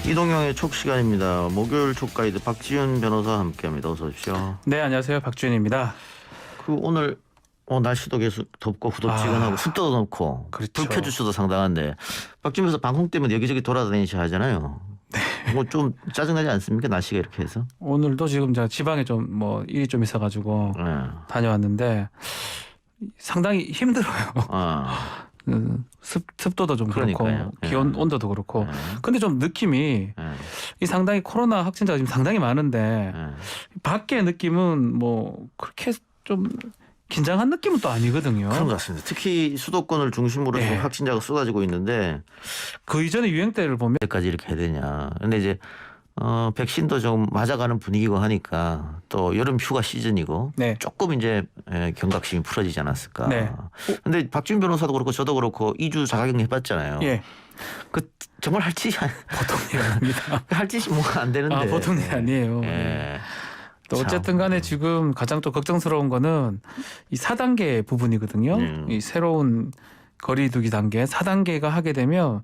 이동형의 촉 시간입니다. 목요일 촉 가이드 박지윤 변호사와 함께합니다. 어서 오십시오. 네, 안녕하세요. 박주현입니다. 오늘 날씨도 계속 덥고 후덥지근하고 습도도 높고 그렇죠. 불쾌지수도 상당한데 박지윤 변호사 방송 때문에 여기저기 돌아다니셔야 하잖아요. 네. 뭐 좀 짜증나지 않습니까? 날씨가 이렇게 해서. 오늘도 지금 제가 지방에 좀 일이 좀 있어가지고 다녀왔는데 상당히 힘들어요. 습도도 좀 그러니까요. 그렇고 기온 온도도 그렇고. 근데 좀 느낌이 이 상당히 코로나 확진자가 지금 상당히 많은데 밖의 느낌은 뭐 그렇게 좀 긴장한 느낌은 또 아니거든요. 그런 것 같습니다. 특히 수도권을 중심으로 지금 확진자가 쏟아지고 있는데 그 이전의 유행 때를 보면 언제까지 이렇게 해야 되냐. 근데 이제 백신도 좀 맞아가는 분위기고 하니까 또 여름 휴가 시즌이고 조금 이제 경각심이 풀어지지 않았을까. 네. 근데 박준 변호사도 그렇고 저도 그렇고 2주 자가격리 해봤잖아요. 예. 그 정말 할 짓이 보통 일 아닙니다. 할 짓이 뭐가 안 되는데. 보통 일 아니에요. 또 어쨌든 간에 지금 가장 또 걱정스러운 거는 이 4단계 부분이거든요. 이 새로운 거리두기 단계 4단계가 하게 되면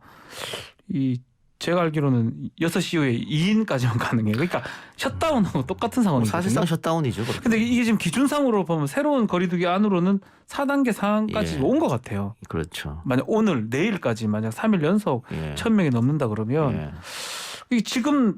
이 제가 알기로는 6시 이후에 2인까지만 가능해요. 그러니까 셧다운하고 똑같은 상황이거든요. 사실상 셧다운이죠. 근데 이게 지금 기준상으로 보면 새로운 거리두기 안으로는 4단계 상황까지 온 것 같아요. 그렇죠. 만약 오늘 내일까지 만약 3일 연속 1,000명이 넘는다 그러면 이 지금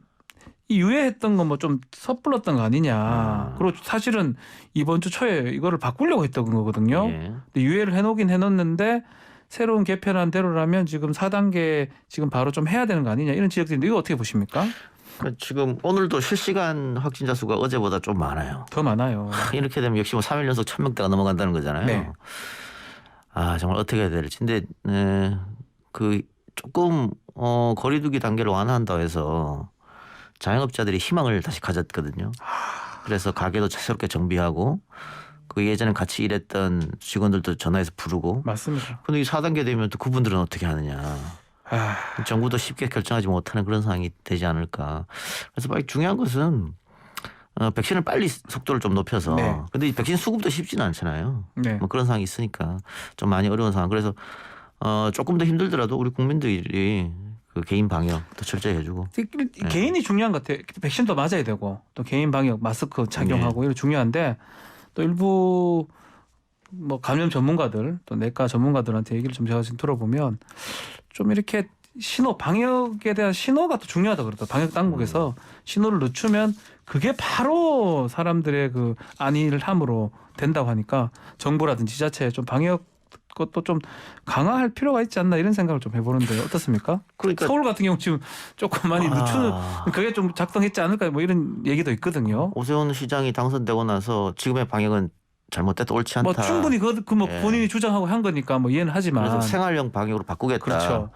이 유예했던 거 뭐 좀 섣불렀던 거 아니냐. 그리고 사실은 이번 주 초에 이거를 바꾸려고 했던 거거든요. 근데 유예를 해놓긴 해놓는데 새로운 개편안 대로라면 지금 4단계 지금 바로 좀 해야 되는 거 아니냐 이런 지적들인데 이거 어떻게 보십니까? 지금 오늘도 실시간 확진자 수가 어제보다 좀 많아요. 더 많아요. 이렇게 되면 역시 뭐 3일 연속 1,000명대가 넘어간다는 거잖아요. 네. 정말 어떻게 해야 될지. 근데 그 조금 거리두기 단계를 완화한다고 해서 자영업자들이 희망을 다시 가졌거든요. 그래서 가게도 새롭게 정비하고 그 예전에 같이 일했던 직원들도 전화해서 부르고. 맞습니다. 근데 이 4단계 되면 또 그분들은 어떻게 하느냐. 정부도 쉽게 결정하지 못하는 그런 상황이 되지 않을까. 그래서 중요한 것은 백신을 빨리 속도를 좀 높여서. 근데 이 백신 수급도 쉽지는 않잖아요. 뭐 그런 상황이 있으니까 좀 많이 어려운 상황. 그래서 조금 더 힘들더라도 우리 국민들이 그 개인 방역 더 철저히 해주고. 개인이 중요한 것 같아요. 백신도 맞아야 되고 또 개인 방역 마스크 착용하고 이거 중요한데 또 일부 뭐 감염 전문가들 또 내과 전문가들한테 얘기를 좀 제가 지금 들어보면 좀 이렇게 방역에 대한 신호가 또 중요하다 그러더라고요. 방역 당국에서 신호를 늦추면 그게 바로 사람들의 그 안위를 함으로 된다고 하니까 정부라든지 지자체에 좀 방역 것도 좀 강화할 필요가 있지 않나 이런 생각을 좀 해보는데 어떻습니까? 그러니까 서울 같은 경우 지금 조금 많이 늦추는 그게 좀 작동했지 않을까 뭐 이런 얘기도 있거든요. 오세훈 시장이 당선되고 나서 지금의 방역은 잘못됐다 옳지 않다. 뭐 충분히 본인이 주장하고 한 거니까 뭐 이해는 하지만. 그래서 생활형 방역으로 바꾸겠다. 그렇죠.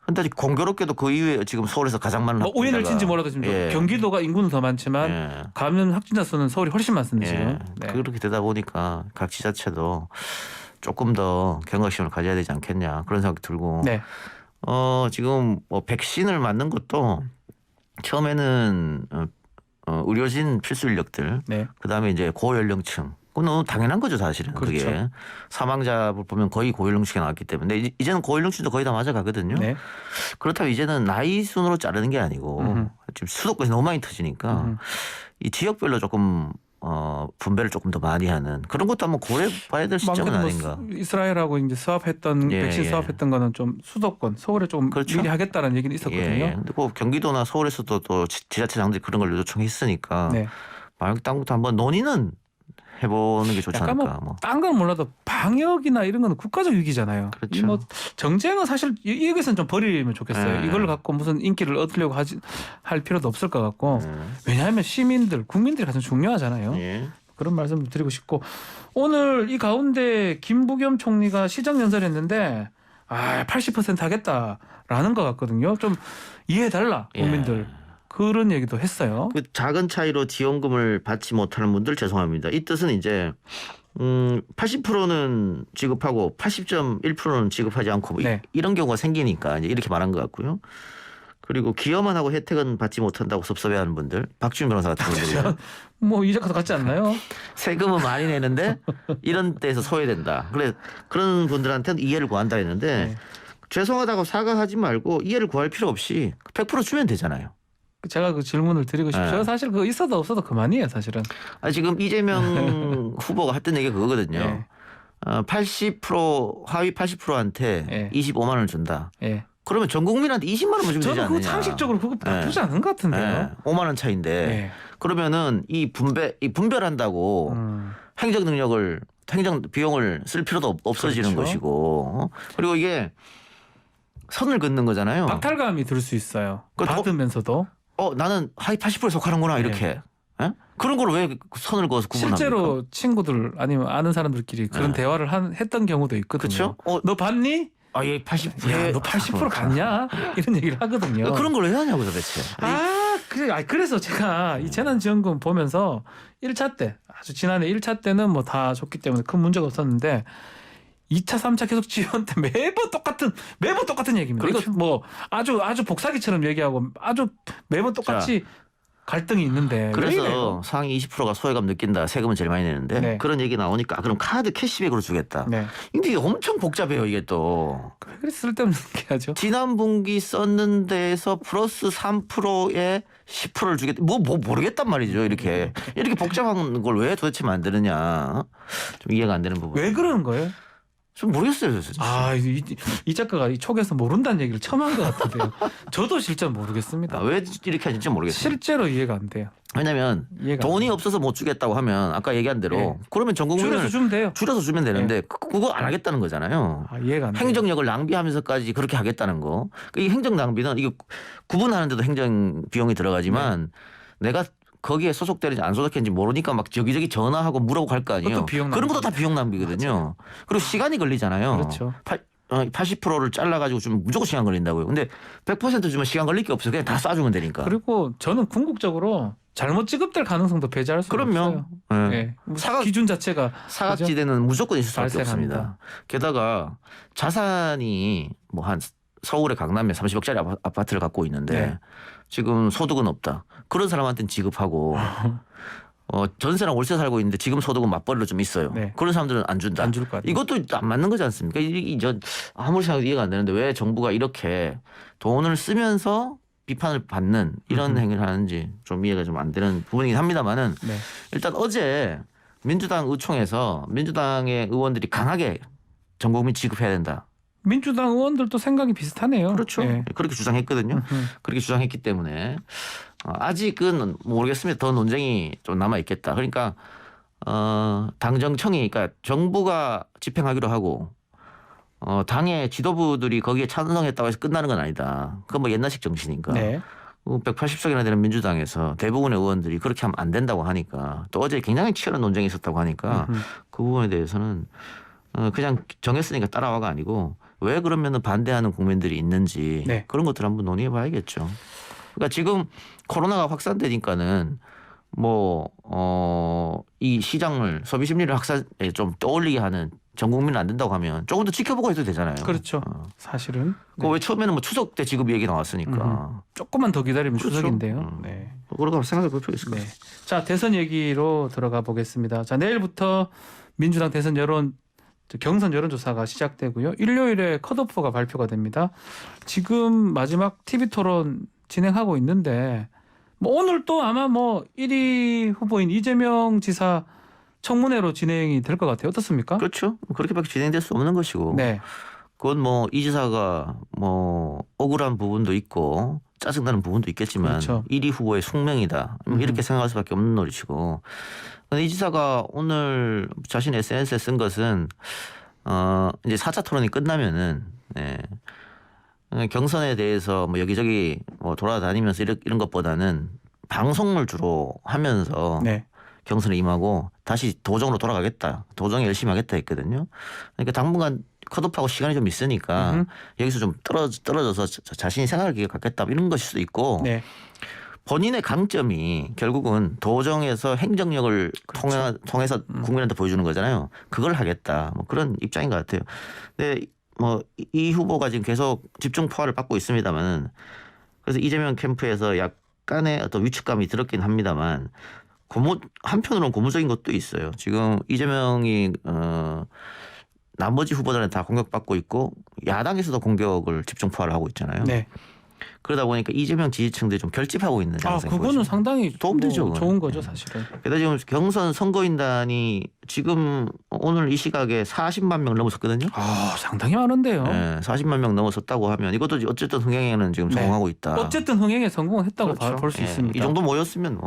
근데 공교롭게도 그 이후에 지금 서울에서 가장 많은 오해를 친지 몰라도 지금 경기도가 인구는 더 많지만 감염 확진자 수는 서울이 훨씬 많습니다. 지금. 그렇게 되다 보니까 각 지자체도 조금 더 경각심을 가져야 되지 않겠냐 그런 생각이 들고. 지금 뭐 백신을 맞는 것도 처음에는 의료진 필수 인력들, 그다음에 이제 고연령층. 그건 너무 당연한 거죠 사실은. 그렇죠. 그게 사망자를 보면 거의 고연령층이 나왔기 때문에 이제는 고연령층도 거의 다 맞아가거든요. 그렇다면 이제는 나이 순으로 자르는 게 아니고 지금 수도권이 너무 많이 터지니까 이 지역별로 조금 분배를 조금 더 많이 하는 그런 것도 한번 고려해봐야 될 시점은 아닌가. 이스라엘하고 이제 수합했던 백신 수합했던 거는 좀 수도권 서울에 좀 미리 하겠다는 얘기는 있었거든요. 근데 그 경기도나 서울에서도 또 지자체장들이 그런 걸 요청했으니까 방역 당국도 한번 논의는 해보는 게 좋지 않을까. 딴 건 몰라도 방역이나 이런 거는 국가적 위기잖아요. 그렇죠. 뭐 정쟁은 사실 여기서는 좀 버리면 좋겠어요. 이걸 갖고 무슨 인기를 얻으려고 할 필요도 없을 것 같고. 왜냐하면 국민들이 가장 중요하잖아요. 그런 말씀을 드리고 싶고 오늘 이 가운데 김부겸 총리가 시정 연설했는데 80% 하겠다라는 것 같거든요. 좀 이해해달라 국민들. 그런 얘기도 했어요. 그 작은 차이로 지원금을 받지 못하는 분들 죄송합니다. 이 뜻은 이제 80%는 지급하고 80.1%는 지급하지 않고 이런 경우가 생기니까 이제 이렇게 말한 것 같고요. 그리고 기여만 하고 혜택은 받지 못한다고 섭섭해하는 분들, 박준 변호사 같은 분들. 뭐 이자카도 같지 않나요? 세금은 많이 내는데 이런 데서 소외된다. 그래 그런 분들한테는 이해를 구한다 했는데 죄송하다고 사과하지 말고 이해를 구할 필요 없이 100% 주면 되잖아요. 제가 그 질문을 드리고 싶어요. 네. 사실 그거 있어도 없어도 그만이에요, 사실은. 지금 이재명 후보가 했던 얘기가 그거거든요. 네. 80% 하위 80%한테 네. 25만 원을 준다. 예. 그러면 전 국민한테 20만 원만 주면 되지 저는 않느냐. 그 상식적으로 그거 나쁘지 않은 것 같은데요. 5만 원 차인데 예. 그러면은 이 분별한다고 행정 능력을 행정 비용을 쓸 필요도 없어지는 그렇죠. 것이고 그리고 이게 선을 긋는 거잖아요. 박탈감이 들 수 있어요. 그 받으면서도. 나는 하위 80%에 속하는구나 이렇게. 예? 그런 걸 왜 선을 그어서 구분합니까? 실제로 친구들 아니면 아는 사람들끼리 그런 네. 대화를 했던 경우도 있거든요. 그렇죠? 너 봤니? 얘 80%. 야, 너 80% 갔냐? 이런 얘기를 하거든요. 그런 걸 왜 하냐고 도대체. 그래서 제가 이 재난지원금 보면서 1차 때 아주 지난해 1차 때는 뭐 다 줬기 때문에 큰 문제가 없었는데 2차, 3차 계속 지원 때 매번 똑같은 얘기입니다. 그렇죠. 이거 뭐 아주 복사기처럼 얘기하고 아주 매번 똑같이 갈등이 있는데 왜 이래요? 그래서 상위 20%가 소외감 느낀다. 세금은 제일 많이 내는데 네. 그런 얘기 나오니까 그럼 카드 캐시백으로 주겠다. 네. 근데 이게 엄청 복잡해요 이게 또. 왜 그래 쓸데없는 게 하죠? 지난 분기 썼는 데에서 플러스 3%에 10%를 주겠다. 뭐 모르겠단 말이죠. 이렇게 복잡한 걸 왜 도대체 만드느냐. 좀 이해가 안 되는 부분. 왜 그러는 거예요? 좀 모르겠어요. 진짜. 이 작가가 이 촉에서 모른다는 얘기를 처음 한 것 같은데요. 저도 실제 모르겠습니다. 왜 이렇게 하는지 모르겠어요. 실제로 이해가 안 돼요. 왜냐하면 이해가 돈이 없어서 못 주겠다고 하면 아까 얘기한 대로 네. 그러면 전 국민을 줄여서 주면 돼요. 줄여서 주면 되는데 그거 안 하겠다는 거잖아요. 이해가 안 돼요. 행정력을 낭비하면서까지 그렇게 하겠다는 거. 이 행정 낭비는 이거 구분하는데도 행정 비용이 들어가지만 내가 거기에 소속되는지 안 소속되는지 모르니까 막 저기저기 전화하고 물어보고 갈 거 아니에요. 그것도 비용 그런 것도 낭비죠. 다 비용 낭비거든요. 그리고 시간이 걸리잖아요. 그렇죠. 80%를 잘라가지고 주면 무조건 시간 걸린다고요. 근데 100% 주면 시간 걸릴 게 없어요. 그냥 다 쏴주면 되니까. 그리고 저는 궁극적으로 잘못 지급될 가능성도 배제할 수 그럼요. 없어요. 네. 네. 기준 자체가 사각지대는 무조건 있을 수밖에 발생합니다. 없습니다. 게다가 자산이 뭐 한 서울의 강남에 30억짜리 아파트를 갖고 있는데 네. 지금 소득은 없다. 그런 사람한테는 지급하고 전세랑 월세 살고 있는데 지금 소득은 맞벌이로 좀 있어요. 네. 그런 사람들은 안 준다. 안 줄 것 같아요. 이것도 안 맞는 거지 않습니까? 아무리 생각해도 이해가 안 되는데 왜 정부가 이렇게 돈을 쓰면서 비판을 받는 이런 행위를 하는지 좀 이해가 좀 안 되는 부분이긴 합니다만은 네. 일단 어제 민주당 의총에서 민주당의 의원들이 강하게 전 국민 지급해야 된다. 민주당 의원들도 생각이 비슷하네요. 그렇죠. 네. 그렇게 주장했거든요. 그렇게 주장했기 때문에 아직은 모르겠습니다. 더 논쟁이 좀 남아 있겠다. 그러니까 당정청이 그러니까 정부가 집행하기로 하고 당의 지도부들이 거기에 찬성했다고 해서 끝나는 건 아니다. 그건 뭐 옛날식 정신이니까. 네. 180석이나 되는 민주당에서 대부분의 의원들이 그렇게 하면 안 된다고 하니까 또 어제 굉장히 치열한 논쟁이 있었다고 하니까 그 부분에 대해서는 그냥 정했으니까 따라와가 아니고 왜 그러면은 반대하는 국민들이 있는지 네. 그런 것들 한번 논의해 봐야겠죠. 그러니까 지금 코로나가 확산되니까는 이 시장을 소비 심리를 확산에 좀 떠올리게 하는 전 국민은 안 된다고 하면 조금 더 지켜보고 해도 되잖아요. 그렇죠. 사실은. 왜 처음에는 추석 때 지급 얘기 나왔으니까. 조금만 더 기다리면 그렇죠. 추석인데요. 네. 그러다 생각해 볼 필요 있을 것 네. 같아요. 자, 대선 얘기로 들어가 보겠습니다. 자, 내일부터 민주당 대선 경선 여론조사가 시작되고요. 일요일에 컷오프가 발표가 됩니다. 지금 마지막 TV 토론 진행하고 있는데 오늘 또 아마 1위 후보인 이재명 지사 청문회로 진행이 될 것 같아요. 어떻습니까? 그렇죠. 그렇게밖에 진행될 수 없는 것이고. 네. 그건 이 지사가 억울한 부분도 있고 짜증나는 부분도 있겠지만 그렇죠. 1위 후보의 숙명이다. 이렇게 생각할 수밖에 없는 노릇이고. 이 지사가 오늘 자신의 SNS에 쓴 것은 이제 4차 토론이 끝나면은 경선에 대해서 여기저기 돌아다니면서 이런 것보다는 방송을 주로 하면서 네. 경선에 임하고 다시 도정으로 돌아가겠다. 도정에 열심히 하겠다 했거든요. 그러니까 당분간 컷오프하고 시간이 좀 있으니까 여기서 좀 떨어져서 자신이 생각할 기회를 갖겠다 이런 것일 수도 있고 네. 본인의 강점이 결국은 도정에서 행정력을 그렇죠. 통해서 국민한테 보여주는 거잖아요. 그걸 하겠다. 그런 입장인 것 같아요. 근데 이 후보가 지금 계속 집중 포화를 받고 있습니다만은 그래서 이재명 캠프에서 약간의 어떤 위축감이 들었긴 합니다만 한편으로는 고무적인 것도 있어요. 지금 이재명이 나머지 후보들은 다 공격받고 있고 야당에서도 공격을 집중 포화를 하고 있잖아요. 네. 그러다 보니까 이재명 지지층들이 좀 결집하고 있는 양상이 그거는 보이죠. 상당히 도움되죠. 뭐 좋은 거죠, 사실은. 게다가 지금 경선 선거인단이 지금 오늘 이 시각에 40만 명 넘어섰거든요. 상당히 많은데요. 네, 40만 명 넘어섰다고 하면 이것도 어쨌든 흥행에는 지금 네. 성공하고 있다. 어쨌든 흥행에 성공을 했다고 그렇죠. 볼 수 예, 있습니다. 이 정도 모였으면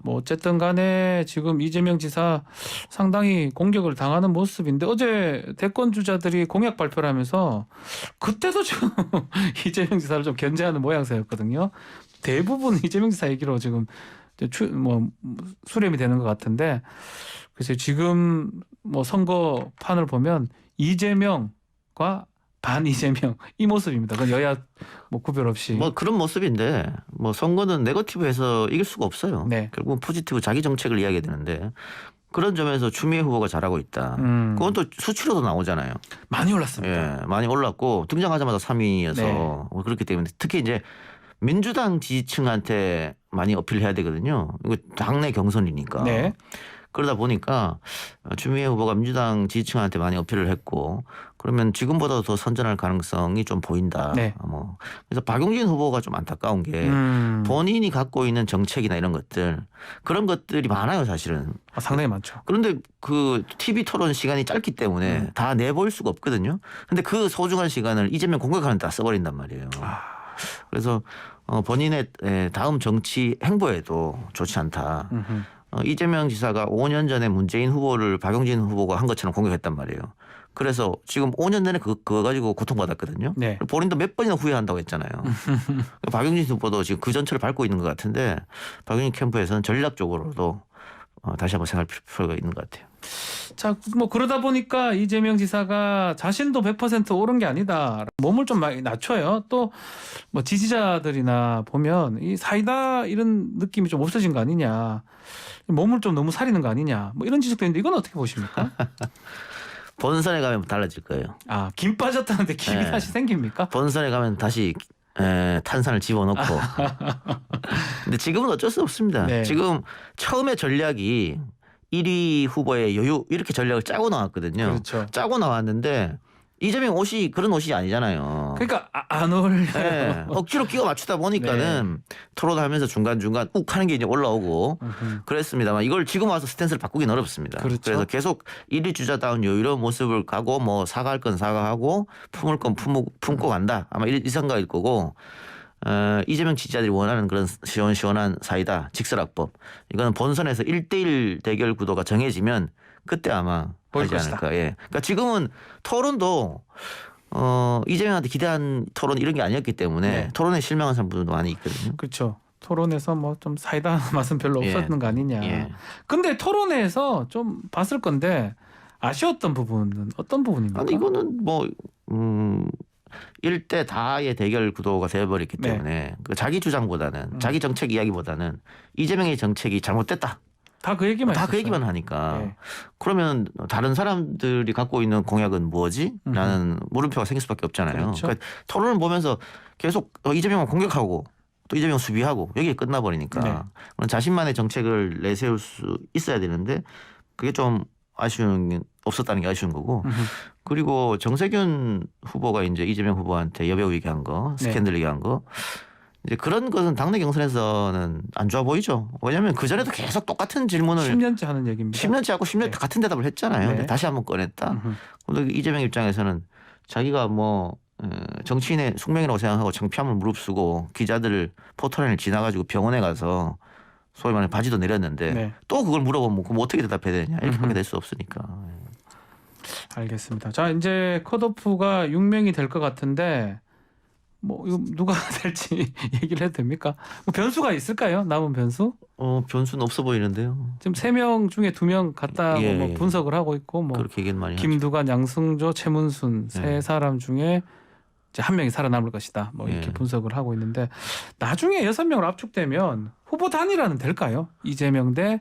뭐 어쨌든 간에 지금 이재명 지사 상당히 공격을 당하는 모습인데 어제 대권 주자들이 공약 발표를 하면서 그때도 지금 이재명 지사를 좀 견제하는 모양새였거든요. 대부분 이재명 지사 얘기로 지금 뭐 수렴이 되는 것 같은데 그래서 지금 뭐 선거판을 보면 이재명과 반 이재명 이 모습입니다. 그건 여야 뭐 구별 없이. 뭐 그런 모습인데 뭐 선거는 네거티브해서 이길 수가 없어요. 네. 결국은 포지티브 자기 정책을 이야기해야 되는데 그런 점에서 추미애 후보가 잘하고 있다. 그건 또 수치로도 나오잖아요. 많이 올랐습니다. 예, 많이 올랐고 등장하자마자 3위여서 네. 그렇기 때문에 특히 이제 민주당 지지층한테 많이 어필해야 되거든요. 이거 당내 경선이니까. 네. 그러다 보니까 추미애 후보가 민주당 지지층한테 많이 어필을 했고 그러면 지금보다 더 선전할 가능성이 좀 보인다. 네. 뭐 그래서 박용진 후보가 좀 안타까운 게 본인이 갖고 있는 정책이나 이런 것들 그런 것들이 많아요, 사실은. 상당히 많죠. 그런데 그 TV 토론 시간이 짧기 때문에 다 내보일 수가 없거든요. 근데 그 소중한 시간을 이재명 공격하는 데 다 써버린단 말이에요. 그래서 본인의 다음 정치 행보에도 좋지 않다. 이재명 지사가 5년 전에 문재인 후보를 박용진 후보가 한 것처럼 공격했단 말이에요. 그래서 지금 5년 내내 그거 가지고 고통받았거든요. 네. 본인도 몇 번이나 후회한다고 했잖아요. 박용진 후보도 지금 그 전철을 밟고 있는 것 같은데 박용진 캠프에서는 전략적으로도 다시 한번 생각할 필요가 있는 것 같아요. 자, 뭐 그러다 보니까 이재명 지사가 자신도 100% 옳은 게 아니다. 몸을 좀 많이 낮춰요. 또 뭐 지지자들이나 보면 이 사이다 이런 느낌이 좀 없어진 거 아니냐. 몸을 좀 너무 사리는 거 아니냐. 뭐 이런 지적도 있는데 이건 어떻게 보십니까? 본선에 가면 달라질 거예요. 김 빠졌다는데 김이 네. 다시 생깁니까? 본선에 가면 다시 탄산을 집어넣고. 근데 지금은 어쩔 수 없습니다. 네. 지금 처음에 전략이 1위 후보의 여유 이렇게 전략을 짜고 나왔거든요. 그렇죠. 짜고 나왔는데 이재명 옷이 그런 옷이 아니잖아요. 그러니까 안 어울려요. 네. 억지로 끼워 맞추다 보니까는 토론하면서 중간중간 욱 하는 게 이제 올라오고 그랬습니다만 이걸 지금 와서 스탠스를 바꾸긴 어렵습니다. 그렇죠. 그래서 계속 1위 주자다운 여유로운 모습을 가고 뭐 사과할 건 사과하고 품을 건 품고 간다. 아마 이 생각일 거고 이재명 지지자들이 원하는 그런 시원시원한 사이다. 직설악법. 이거는 본선에서 1대1 대결 구도가 정해지면 그때 아마 보일 하지 것이다. 않을까. 예. 그러니까 지금은 토론도 이재명한테 기대한 토론 이런 게 아니었기 때문에 네. 토론에 실망한 사람들도 많이 있거든요. 그렇죠. 토론에서 뭐 좀 사이다 맛은 별로 예. 없었는 거 아니냐. 예. 근데 토론에서 좀 봤을 건데 아쉬웠던 부분은 어떤 부분입니까? 아니 이거는 뭐 1대 다의 대결 구도가 되어버렸기 네. 때문에 그 자기 주장보다는 자기 정책 이야기보다는 이재명의 정책이 잘못됐다. 다 그 얘기만 다 그 했었어요. 얘기만 하니까 네. 그러면 다른 사람들이 갖고 있는 공약은 뭐지? 라는 물음표가 생길 수밖에 없잖아요. 그렇죠. 그러니까 토론을 보면서 계속 이재명을 공격하고 또 이재명 수비하고 여기에 끝나버리니까 네. 그런 자신만의 정책을 내세울 수 있어야 되는데 그게 좀 아쉬운 없었다는 게 아쉬운 거고 그리고 정세균 후보가 이제 이재명 후보한테 여배우 얘기한 거 스캔들 얘기한 거 이제 그런 것은 당내 경선에서는 안 좋아 보이죠. 왜냐하면 그 전에도 계속 똑같은 질문을 10년째 하는 얘기입니다. 10년째 하고 10년 네. 같은 대답을 했잖아요. 네. 근데 다시 한번 꺼냈다. 근데 이재명 입장에서는 자기가 뭐 정치인의 숙명이라고 생각하고 창피함을 무릅쓰고 기자들 포토라인을 지나가지고 병원에 가서 소위 말해 바지도 내렸는데 네. 또 그걸 물어보면 그럼 어떻게 대답해야 되냐 이렇게밖에 될 수 없으니까. 알겠습니다. 자, 이제 컷오프가 6명이 될 것 같은데 뭐 이거 누가 될지 얘기를 해도 됩니까? 뭐 변수가 있을까요? 남은 변수? 변수는 없어 보이는데요. 지금 3명 중에 2명 갖다 예, 뭐 예. 분석을 하고 있고 뭐 그렇게 얘기는 많이 하죠. 김두관, 양승조, 최문순 세 예. 사람 중에 이제 한 명이 살아남을 것이다. 뭐 이렇게 예. 분석을 하고 있는데 나중에 6명으로 압축되면 후보 단일화는 될까요? 이재명 대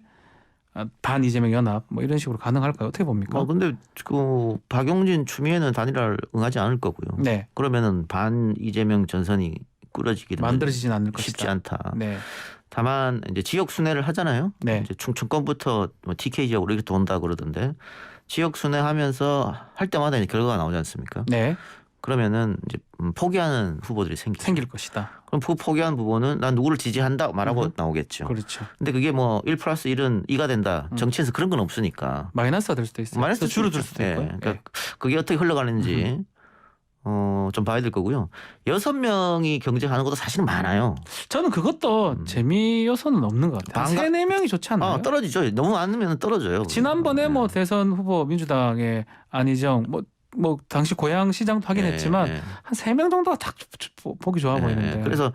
반 이재명 연합 뭐 이런 식으로 가능할까요? 어떻게 봅니까? 근데 그 박용진 추미애는 단일화를 응하지 않을 거고요. 네. 그러면은 반 이재명 전선이 꾸려지기는 만들어지진 않을 쉽지 것이다. 않다. 네. 다만 이제 지역 순회를 하잖아요. 네. 이제 충청권부터 뭐 TK 지역으로 이렇게 돈다 그러던데 지역 순회하면서 할 때마다 이제 결과가 나오지 않습니까? 네. 그러면은 이제 포기하는 후보들이 생길 것이다. 그럼 포기한 후보는 난 누구를 지지한다 말하고 나오겠죠. 그렇죠. 근데 그게 뭐 1+1은 2가 된다. 정치에서 그런 건 없으니까. 마이너스가 될 수도 있어요. 마이너스 줄어들 수도 있고. 그러니까 그게 어떻게 흘러가는지 좀 봐야 될 거고요. 6명이 경쟁하는 것도 사실은 많아요. 저는 그것도 재미 요소는 없는 것 같아요. 반가- 3-4명이 좋지 않나요? 떨어지죠. 너무 많으면 떨어져요. 지난번에 뭐 대선 후보 민주당의 안희정 뭐 당시 고양시장도 하긴 했지만 한 3명 정도가 딱 보기 좋아 보이는데. 그래서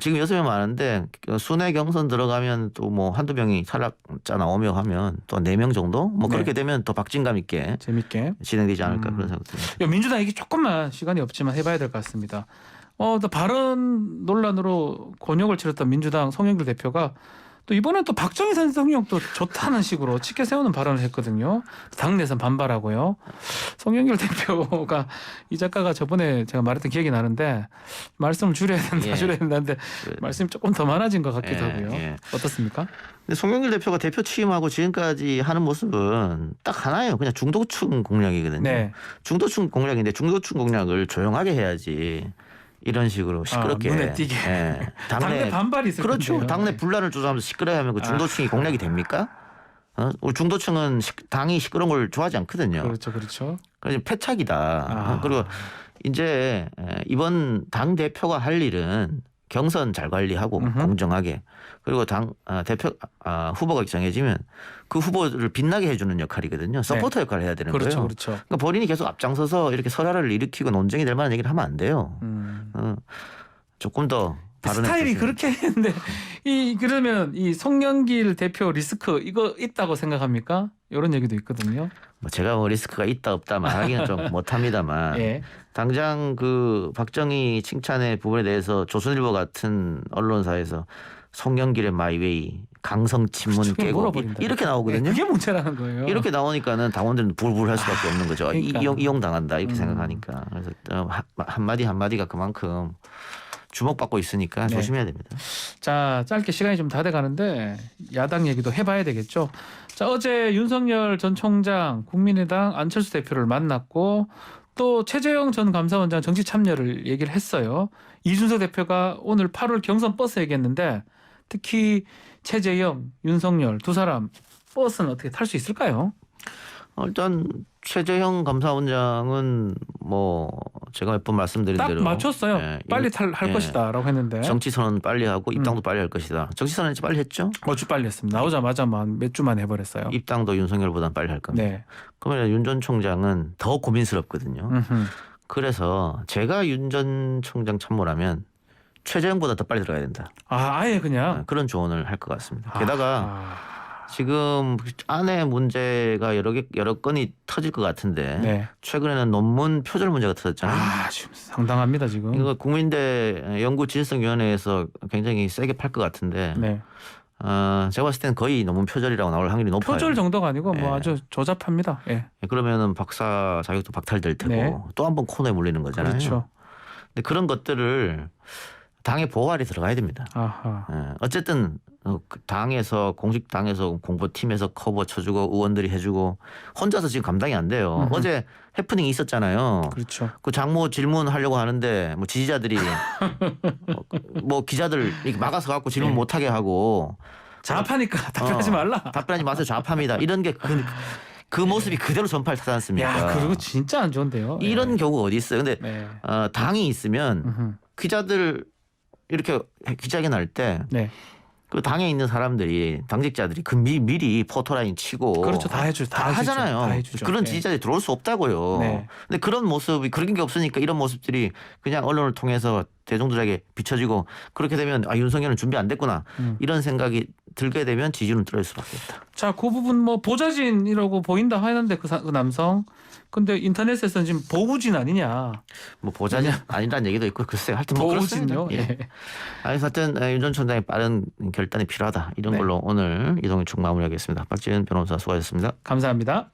지금 6명 많은데 순회 경선 들어가면 또 뭐 한두 명이 탈락자 나오며 하면 또 4명 정도 뭐 그렇게 되면 더 박진감 있게 재밌게 진행되지 않을까 그런 생각이 듭니다. 민주당 얘기 조금만 시간이 없지만 해봐야 될 것 같습니다. 또 발언 논란으로 곤욕을 치렀던 민주당 송영길 대표가 또 이번엔 또 박정희 대통령도 좋다는 식으로 치켜 세우는 발언을 했거든요. 당내에서 반발하고요. 송영길 대표가 이 작가가 저번에 제가 말했던 기억이 나는데 말씀을 줄여야 된다 줄여야 된다는데 말씀이 조금 더 많아진 것 같기도 하고요. 어떻습니까? 근데 송영길 대표가 대표 취임하고 지금까지 하는 모습은 딱 하나예요. 그냥 중도층 공략이거든요. 네. 중도층 공략인데 중도층 공략을 조용하게 해야지. 이런 식으로 시끄럽게 눈에 띄게 당내 반발이 있을 그렇죠. 건데요. 당내 분란을 조장하면서 시끄러워 하면 그 중도층이 공략이 됩니까? 우리 중도층은 당이 시끄러운 걸 좋아하지 않거든요. 그렇죠. 그래서 패착이다. 그리고 이제 이번 당 대표가 할 일은 경선 잘 관리하고 공정하게 그리고 당 대표 후보가 정해지면 그 후보를 빛나게 해주는 역할이거든요. 서포터 역할을 해야 되는 거예요. 그렇죠. 그러니까 본인이 계속 앞장서서 이렇게 설화를 일으키고 논쟁이 될 만한 얘기를 하면 안 돼요. 조금 더 다른 스타일이 그렇게 했는데 그러면 이 송영길 대표 리스크 이거 있다고 생각합니까? 이런 얘기도 있거든요. 뭐 제가 뭐 리스크가 있다 없다 말하기는 좀 못합니다만 당장 그 박정희 칭찬의 부분에 대해서 조선일보 같은 언론사에서 송영길의 마이웨이 강성 친문 깨고 이렇게 나오거든요. 그게 문제라는 거예요. 이렇게 나오니까는 당원들은 불불할 수밖에 없는 거죠. 그러니까. 이용당한다 이렇게 생각하니까. 그래서 한마디 한마디가 그만큼 주목받고 있으니까 조심해야 됩니다. 자, 짧게 시간이 좀 다 돼가는데 야당 얘기도 해봐야 되겠죠. 자, 어제 윤석열 전 총장 국민의당 안철수 대표를 만났고 또 최재형 전 감사원장 정치 참여를 얘기를 했어요. 이준석 대표가 오늘 8월 경선 버스 얘기했는데 특히 최재형, 윤석열 두 사람 버스는 어떻게 탈 수 있을까요? 일단 최재형 감사원장은 뭐 제가 몇 번 말씀드린 딱 대로 맞췄어요. 빨리 할 것이다라고 했는데 정치 선언 빨리 하고 입당도 빨리 할 것이다. 정치 선언 빨리 했죠? 어주 빨리 했습니다. 나오자마자만 몇 주만 해버렸어요. 입당도 윤석열보다는 빨리 할 겁니다. 그러면 윤 전 총장은 더 고민스럽거든요. 그래서 제가 윤 전 총장 참모라면 최재형보다 더 빨리 들어가야 된다. 아예 그냥 그런 조언을 할 것 같습니다. 게다가 지금 안에 문제가 여러 건이 터질 것 같은데 최근에는 논문 표절 문제가 터졌잖아요. 지금 상당합니다 지금. 이거 국민대 연구진성위원회에서 굉장히 세게 팔 것 같은데 제가 봤을 때는 거의 논문 표절이라고 나올 확률이 높아요. 표절 정도가 아니고 뭐 아주 조잡합니다. 그러면은 박사 자격도 박탈될 테고 또 한 번 코너에 물리는 거잖아요. 그렇죠. 근데 그런 것들을 당의 보호알이 들어가야 됩니다. 어쨌든 당에서 공식 당에서 공보팀에서 커버 쳐주고 의원들이 해주고 혼자서 지금 감당이 안 돼요. 어제 해프닝이 있었잖아요. 그렇죠. 그 장모 질문하려고 하는데 뭐 지지자들이 뭐 기자들 이렇게 막아서 갖고 질문 못하게 하고 자합하니까 답변하지 말라. 답변하지 마세요. 좌파입니다. 이런 게 그 모습이 그대로 전파를 타지 않습니까? 야, 그리고 진짜 안 좋은데요. 이런 경우가 어디 있어요? 근데 당이 있으면 기자들 이렇게 기자회견 할 때 그 당에 있는 사람들이 당직자들이 그 미리 포토라인 치고 그렇죠. 다 하잖아요. 다 해주죠. 그런 지지자들이 들어올 수 없다고요. 근데 그런 모습이 그런 게 없으니까 이런 모습들이 그냥 언론을 통해서 대중들에게 비춰지고 그렇게 되면 윤석열은 준비 안 됐구나 이런 생각이 들게 되면 지지율은 떨어질 수밖에 없다. 자, 그 부분 뭐 보좌진이라고 보인다 하는데 그 남성. 근데 인터넷에서는 지금 보부진 아니냐. 뭐 보좌진 아니라는 얘기도 있고 글쎄요. 하여튼 뭐 보부진요. 하여튼 윤 전 총장의 빠른 결단이 필요하다. 이런 걸로 오늘 이동희 총 마무리하겠습니다. 박지은 변호사 수고하셨습니다. 감사합니다.